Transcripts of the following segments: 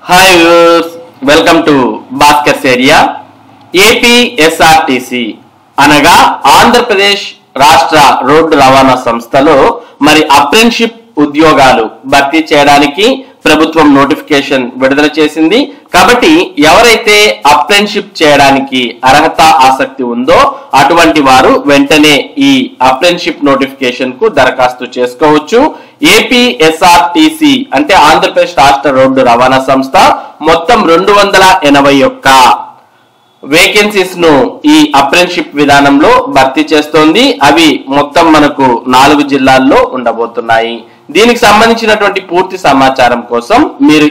Hi viewers, welcome to Bhaskar's area. APSRTC అనగా ఆంధ్రప్రదేశ్ రాష్ట్ర road రవాణా సంస్థలో మరి అప్రెంటిస్షిప్ ఉద్యోగాలు భర్తీ చేయడానికి ప్రభుత్వం నోటిఫికేషన్ విడుదల చేసింది. కాబట్టి ఎవరైతే అప్రెంటిస్షిప్ చేయడానికి అర్హత ఆసక్తి ఉందో అటువంటి వారు వెంటనే ఈ అప్రెంటిస్షిప్ నోటిఫికేషన్ కు దరఖాస్తు చేసుకోవచ్చు. ఏపీఎస్ఆర్టీసీ అంటే ఆంధ్రప్రదేశ్ రాష్ట్ర రోడ్డు రవాణా సంస్థ మొత్తం 281 వేకెన్సీస్ ను ఈ అప్రెంటిస్షిప్ విధానంలో భర్తీ చేస్తోంది. అవి మొత్తం మనకు 4 జిల్లాల్లో ఉండబోతున్నాయి. దీనికి సంబంధించినటువంటి పూర్తి సమాచారం కోసం మీరు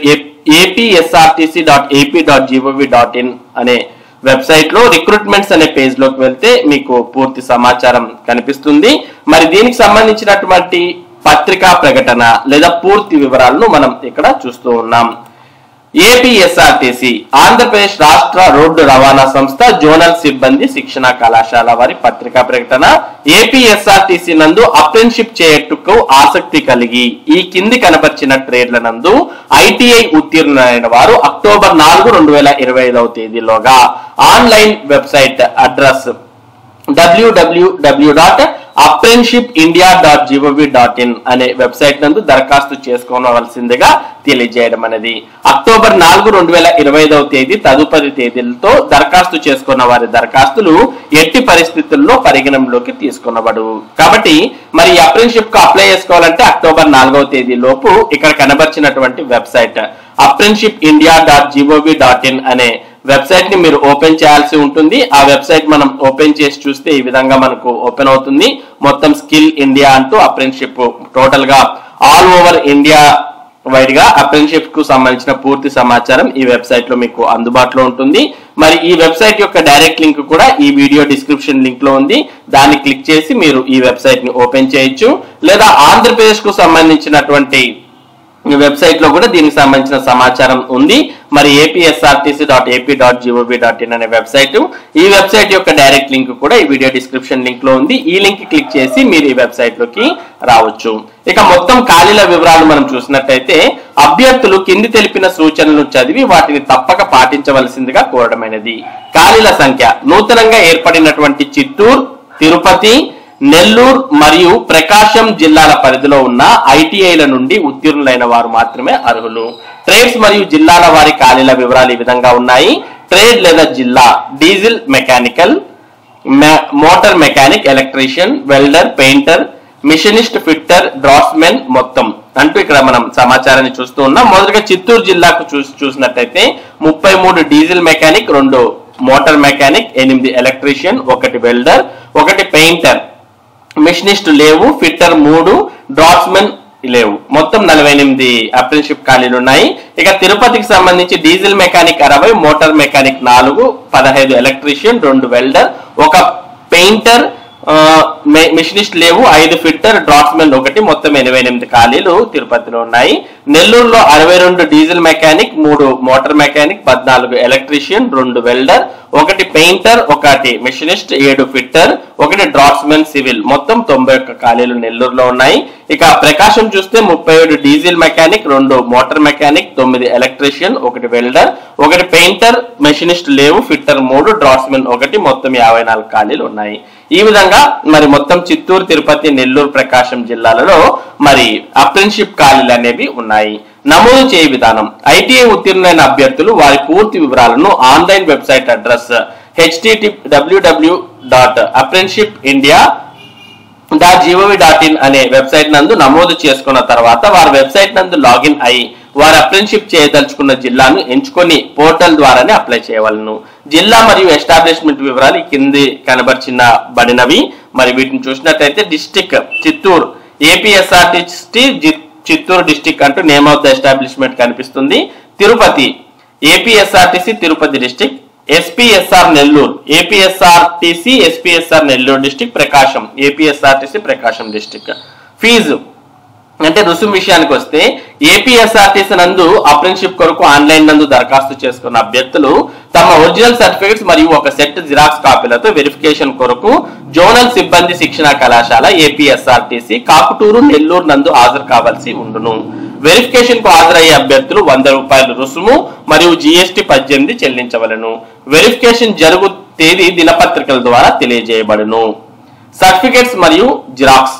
apsrtc.ap.gov.in అనే వెబ్సైట్ లో రిక్రూట్మెంట్స్ అనే పేజ్ లోకి వెళ్తే మీకు పూర్తి సమాచారం కనిపిస్తుంది. మరి దీనికి సంబంధించినటువంటి పత్రికా ప్రకటన లేదా పూర్తి వివరాలను మనం ఇక్కడ చూస్తూ ఉన్నాం. ఏపీఎస్ఆర్టీసీ ఆంధ్రప్రదేశ్ రాష్ట్ర రోడ్డు రవాణా సంస్థ జోనల్ సిబ్బంది శిక్షణా కళాశాల వారి పత్రికా ప్రకటన. ఏపీఎస్ఆర్టీసీ నందు అప్రెంటిస్షిప్ చేయుటకు ఆసక్తి కలిగి ఈ కింది కనపరిచిన ట్రేడ్ల నందు ఐటీఐ ఉత్తీర్ణులైన వారు అక్టోబర్ 4, 2025 తేదీలోగా ఆన్లైన్ వెబ్సైట్ అడ్రస్ www.apprenticeshipindia.gov.in అనే వెబ్సైట్ నందు దరఖాస్తు చేసుకోవలసిందిగా తెలియజేయడం అనేది. అక్టోబర్ 4, 2025 తేదీ తదుపరి తేదీలతో దరఖాస్తు చేసుకున్న వారి దరఖాస్తులు ఎట్టి పరిస్థితుల్లో పరిగణనలోకి తీసుకున్నబడు. కాబట్టి మరి అప్రెంటిస్షిప్ కు అప్లై చేసుకోవాలంటే అక్టోబర్ 4వ తేదీ లోపు ఇక్కడ కనబర్చినటువంటి వెబ్సైట్ apprenticeshipindia.gov.in అనే వెబ్సైట్ ని మీరు ఓపెన్ చేయాల్సి ఉంటుంది. ఆ వెబ్సైట్ మనం ఓపెన్ చేసి చూస్తే ఈ విధంగా మనకు ఓపెన్ అవుతుంది. మొత్తం స్కిల్ ఇండియా అంటూ అప్రెంటిస్షిప్ టోటల్ గా ఆల్ ఓవర్ ఇండియా వైడ్ గా అప్రెంటిస్షిప్ కు సంబంధించిన పూర్తి సమాచారం ఈ వెబ్సైట్ లో మీకు అందుబాటులో ఉంటుంది. మరి ఈ వెబ్సైట్ యొక్క డైరెక్ట్ లింక్ కూడా ఈ వీడియో డిస్క్రిప్షన్ లింక్ లో ఉంది. దాన్ని క్లిక్ చేసి మీరు ఈ వెబ్సైట్ ని ఓపెన్ చేయొచ్చు. లేదా ఆంధ్రప్రదేశ్ కు సంబంధించినటువంటి వెబ్సైట్ లో కూడా దీనికి సంబంధించిన సమాచారం ఉంది. మరి apsrtc.ap.gov.in అనే వెబ్సైట్, ఈ వెబ్సైట్ యొక్క డైరెక్ట్ లింక్ కూడా ఈ వీడియో డిస్క్రిప్షన్ లింక్ లో ఉంది. ఈ లింక్ క్లిక్ చేసి మీరు ఈ వెబ్సైట్ లోకి రావచ్చు. ఇక మొత్తం ఖాళీల వివరాలు మనం చూసినట్లయితే అభ్యర్థులు కింది తెలిపిన సూచనలను చదివి వాటిని తప్పక పాటించవలసిందిగా కోరడమైనది. ఖాళీల సంఖ్య నూతనంగా ఏర్పడినటువంటి చిత్తూరు, తిరుపతి, నెల్లూరు మరియు ప్రకాశం జిల్లాల పరిధిలో ఉన్న ఐటీఐల నుండి ఉత్తీర్ణులైన వారు మాత్రమే అర్హులు. ట్రేడ్స్ మరియు జిల్లాల వారి ఖాళీల వివరాలు ఈ విధంగా ఉన్నాయి. ట్రేడ్ లేదా జిల్లా diesel mechanical, motor mechanic, electrician, welder, painter, machinist, fitter, draughtsmen మొత్తం అంటూ ఇక్కడ మనం సమాచారాన్ని చూస్తూ ఉన్నాం. మొదటగా చిత్తూరు జిల్లాకు చూసినట్టయితే 33 diesel mechanic, 2 motor mechanic, 8 electrician, 1 welder, 1 painter, machinist లేవు, ఫిట్టర్ 3, డ్రాఫ్ట్మెన్ లేవు. మొత్తం 48 అప్రెంటిస్షిప్ ఖాళీలు ఉన్నాయి. ఇక తిరుపతికి సంబంధించి diesel mechanic 60, motor mechanic 4, 15 electrician, 2 welder, 1 painter, machinist లేవు, 5 ఫిట్టర్, డ్రాఫ్ట్మెన్ 1, మొత్తం 88 ఖాళీలు తిరుపతిలో ఉన్నాయి. నెల్లూరులో 62 diesel mechanic, 3 motor mechanic, 14 electrician, 2 welder, 1 painter, 1 machinist, 7 fitter, 1 draughtsmen civil, మొత్తం 91 ఖాళీలు నెల్లూరులో ఉన్నాయి. ఇక ప్రకాశం చూస్తే 37 diesel mechanic, 2 motor mechanic, 9 electrician, 1 welder, 1 painter, machinist లేవు, ఫిట్టర్ 3, డ్రాఫ్ట్మెన్ 1, మొత్తం 54 ఖాళీలు ఉన్నాయి. ఈ విధంగా మరి మొత్తం చిత్తూరు, తిరుపతి, నెల్లూరు, ప్రకాశం జిల్లాలలో మరి అప్రెంటిస్షిప్ ఖాళీలు అనేవి ఉన్నాయి. నమోదు చేయ విధానం ఐటీఐ ఉత్తీర్ణులైన అభ్యర్థులు వారి పూర్తి వివరాలను ఆన్లైన్ వెబ్సైట్ అడ్రస్ www.apprenticeshipindia.gov.in అనే వెబ్సైట్ నందు నమోదు చేసుకున్న తర్వాత వారి వెబ్సైట్ నందు లాగిన్ అయి వారు అప్రెంటిస్షిప్ చేయదలుచుకున్న జిల్లాను ఎంచుకొని పోర్టల్ ద్వారానే అప్లై చేయవలను. జిల్లా మరియు ఎస్టాబ్లిష్మెంట్ వివరాలు కింది కనబర్చినబడినవి. మరి వీటిని చూసినట్లయితే district Chittoor, APSRTC Chittoor district అంటూ నేమ్ ఆఫ్ ద ఎస్టాబ్లిష్మెంట్ కనిపిస్తుంది. Tirupati APSRTC Tirupati district, SPSR Nellore, APSRTC SPSR Nellore district, Prakasam APSRTC Prakasam district. Fee అంటే రుసుము విషయానికి వస్తే ఏపీఎస్ఆర్టీసీ నందు అప్రెంటిస్షిప్ కొరకు ఆన్లైన్ నందు దరఖాస్తు చేసుకున్న అభ్యర్థులు తమ ఒరిజినల్ సర్టిఫికెట్స్ మరియు 1 సెట్ జిరాక్స్ కాపీలతో వెరిఫికేషన్ కొరకు జోనల్ సిబ్బంది శిక్షణా కళాశాల ఏపీఎస్ఆర్టీసీ కాకుటూరు, నెల్లూరు నందు హాజరు కావాల్సి ఉండును. వెరిఫికేషన్ కు హాజరయ్యే అభ్యర్థులు 100 రూపాయలు రుసుము మరియు GST 18 చెల్లించవలను. వెరిఫికేషన్ జరుగు తేదీ దినపత్రికల ద్వారా తెలియజేయబడును. సర్టిఫికెట్స్ మరియు జిరాక్స్.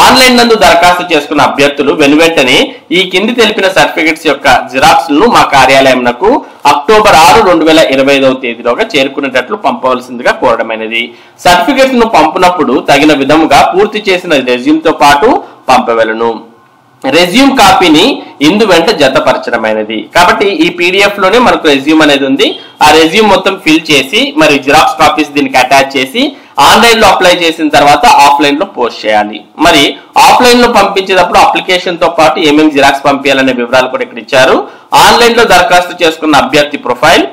ఆన్లైన్ నందు దరఖాస్తు చేసుకున్న అభ్యర్థులు వెనువెంటనే ఈ కింది తెలిపిన సర్టిఫికెట్స్ యొక్క జిరాక్స్ లను మా కార్యాలయంకు అక్టోబర్ 6, 2025 తేదీలోగా చేరుకునేటట్లు పంపవలసిందిగా కోరడమైనది. సర్టిఫికెట్స్ ను పంపినప్పుడు తగిన విధముగా పూర్తి చేసిన రెజ్యూమ్ తో పాటు పంపవలను. రెజ్యూమ్ కాపీని ఇందు వెంట జతపరచడమైనది. కాబట్టి ఈ PDF లోనే మనకు రెజ్యూమ్ అనేది ఉంది. ఆ రెజ్యూమ్ మొత్తం ఫిల్ చేసి మరి జిరాక్స్ కాపీస్ దీనికి అటాచ్ చేసి ఆన్లైన్ లో అప్లై చేసిన తర్వాత ఆఫ్లైన్ లో పోస్ట్ చేయాలి. మరి ఆఫ్లైన్ లో పంపించేటప్పుడు అప్లికేషన్ తో పాటు ఏమేమి జిరాక్స్ పంపించాలనే వివరాలు కూడా ఇక్కడ ఇచ్చారు. ఆన్లైన్ లో దరఖాస్తు చేసుకున్న అభ్యర్థి ప్రొఫైల్,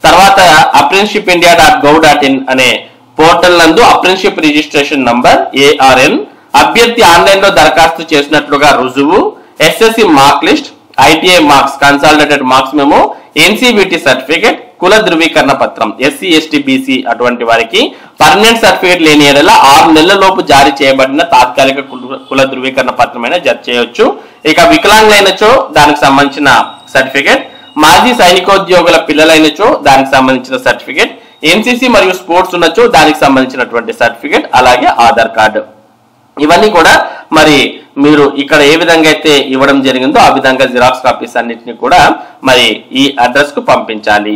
తర్వాత apprenticeshipindia.gov.in అనే పోర్టల్ నందు అప్రెంటిస్షిప్ రిజిస్ట్రేషన్ నంబర్ ARN, అభ్యర్థి ఆన్లైన్ లో దరఖాస్తు చేసినట్లుగా రుజువు, SSC mark list, ITI marks, consolidated marks memo, NCVT certificate, కుల ధృవీకరణ పత్రం, SC ST BC అటువంటి వారికి పర్మనెంట్ సర్టిఫికెట్ లేని ఎడల 6 నెలల లోపు జారీ చేయబడిన తాత్కాలిక కుల ధృవీకరణ పత్రమైన జత చేయొచ్చు. ఇక వికలాంగులైనచో దానికి సంబంధించిన సర్టిఫికెట్, మాజీ సైనికోద్యోగుల పిల్లలైనచో దానికి సంబంధించిన సర్టిఫికెట్, NCC మరియు స్పోర్ట్స్ ఉన్నచో దానికి సంబంధించినటువంటి సర్టిఫికెట్, అలాగే ఆధార్ కార్డు. ఇవన్నీ కూడా మరి మీరు ఇక్కడ ఏ విధంగా అయితే ఇవ్వడం జరిగిందో ఆ విధంగా జిరాక్స్ కాపీస్ అన్నిటిని కూడా మరి ఈ అడ్రస్ కు పంపించాలి.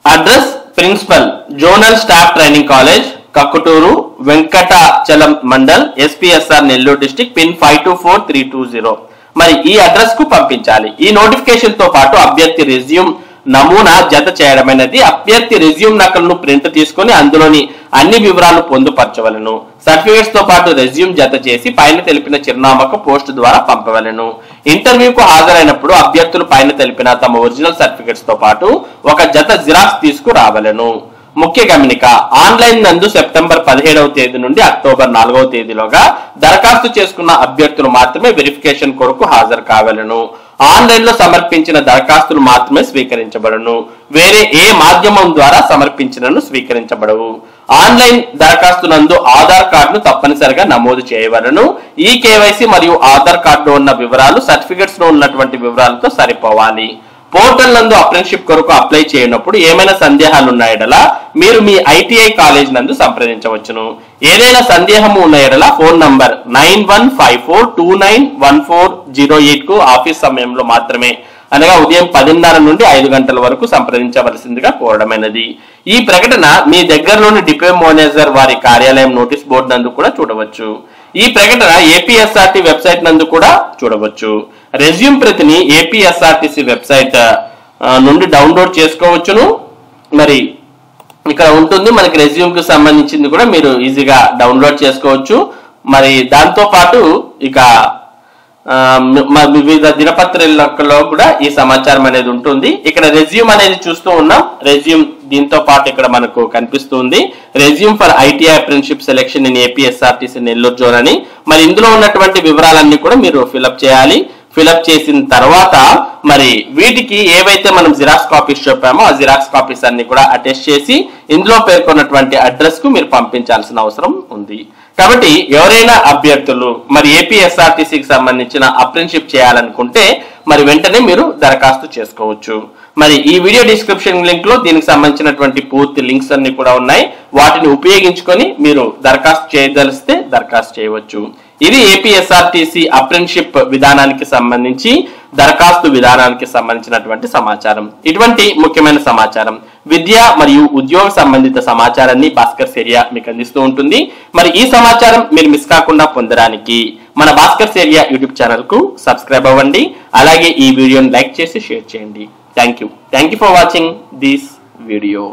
Address principal zonal staff training college, Kakkuturu, Venkatachalam mandal, SPSR Nellore district, pin 524320. మరి ఈ అడ్రస్ కు పంపించాలి. ఈ నోటిఫికేషన్ తో పాటు అభ్యర్థి రెజ్యూమ్ నమూనా జత చేయడమైనది. అభ్యర్థి రెజ్యూమ్ నకలును ప్రింట్ తీసుకొని అందులోని అన్ని వివరాలు పొందుపరచవలను. సర్టిఫికేట్స్ తో పాటు రెజ్యూమ్ జత చేసి పైన తెలిపిన చిరునామాకు పోస్ట్ ద్వారా పంపవలను. ఇంటర్వ్యూకు హాజరైనప్పుడు అభ్యర్థులు పైన తెలిపిన తమ ఒరిజినల్ సర్టిఫికేట్స్ తో పాటు ఒక జత జిరాక్స్ తీసుకురావలను. ముఖ్య గమనిక, ఆన్లైన్ నందు సెప్టెంబర్ 17వ తేదీ నుండి అక్టోబర్ 4వ తేదీలోగా దరఖాస్తు చేసుకున్న అభ్యర్థులు మాత్రమే వెరిఫికేషన్ కొరకు హాజరు కావలను. ఆన్లైన్ లో సమర్పించిన దరఖాస్తులు మాత్రమే స్వీకరించబడను. వేరే ఏ మాధ్యమం ద్వారా సమర్పించినను స్వీకరించబడవు. ఆన్లైన్ దరఖాస్తు నందు ఆధార్ కార్డును తప్పనిసరిగా నమోదు చేయవలను. ఈ KYC మరియు ఆధార్ కార్డులో ఉన్న వివరాలు సర్టిఫికెట్స్ లో ఉన్నటువంటి వివరాలతో సరిపోవాలి. పోర్టల్ నందు అప్రెంటిస్షిప్ కొరకు అప్లై చేయనప్పుడు ఏమైనా సందేహాలు ఉన్న ఎడల మీరు మీ ITI కాలేజ్ నందు సంప్రదించవచ్చును. ఏదైనా సందేహము ఉన్న ఎడల ఫోన్ నంబర్ 9154291408 కు ఆఫీస్ సమయంలో మాత్రమే, అనగా ఉదయం 10:30 నుండి 5 గంటల వరకు సంప్రదించవలసిందిగా కోరడమైనది. ఈ ప్రకటన మీ దగ్గరలోని డిపో మేనేజర్ వారి కార్యాలయం నోటీస్ బోర్డు నందు కూడా చూడవచ్చు. ఈ ప్రకటన APSRT వెబ్సైట్ నందు కూడా చూడవచ్చు. రెజ్యూమ్ ప్రతిని APSRTC వెబ్సైట్ నుండి డౌన్లోడ్ చేసుకోవచ్చును. మరి ఇక్కడ ఉంటుంది మనకి రెజ్యూమ్ కు సంబంధించింది కూడా మీరు ఈజీగా డౌన్లోడ్ చేసుకోవచ్చు. మరి దాంతో పాటు ఇక వివిధ దినపత్రికల్లో కూడా ఈ సమాచారం అనేది ఉంటుంది. ఇక్కడ రెజ్యూమ్ అనేది చూస్తూ ఉన్నాం. రెజ్యూమ్ దీంతో పాటు ఇక్కడ మనకు కనిపిస్తుంది resume for ITI apprenticeship selection in APSRTC Nellore zone అని. మరి ఇందులో ఉన్నటువంటి వివరాలన్నీ కూడా మీరు ఫిలప్ చేయాలి. ఫిలప్ చేసిన తర్వాత మరి వీటికి ఏవైతే మనం జిరాక్స్ కాపీస్ చెప్పామో ఆ జిరాక్స్ కాపీస్ అన్ని కూడా అటాచ్ చేసి ఇందులో పేర్కొన్నటువంటి అడ్రస్ కు మీరు పంపించాల్సిన అవసరం ఉంది. కాబట్టి ఎవరైనా అభ్యర్థులు మరి APSRTCకి సంబంధించిన అప్రెంటిస్షిప్ చేయాలనుకుంటే మరి వెంటనే మీరు దరఖాస్తు చేసుకోవచ్చు. మరి ఈ వీడియో డిస్క్రిప్షన్ లింక్ లో దీనికి సంబంధించినటువంటి పూర్తి లింక్స్ అన్ని కూడా ఉన్నాయి. వాటిని ఉపయోగించుకొని మీరు దరఖాస్తు చేయదలిస్తే దరఖాస్తు చేయవచ్చు. ఇది APSRTC అప్రెంటిస్షిప్ విధానానికి సంబంధించి దరఖాస్తు విధానానికి సంబంధించినటువంటి సమాచారం. ఇటువంటి ముఖ్యమైన సమాచారం విద్య మరియు ఉద్యోగ సంబంధిత సమాచారాన్ని భాస్కర్స్ ఏరియా మీకు అందిస్తూ ఉంటుంది. మరి ఈ సమాచారం మీరు మిస్ కాకుండా పొందడానికి మన భాస్కర్స్ ఏరియా యూట్యూబ్ ఛానల్ కు సబ్స్క్రైబ్ అవ్వండి. అలాగే ఈ వీడియోని లైక్ చేసి షేర్ చేయండి. Thank you for watching this video.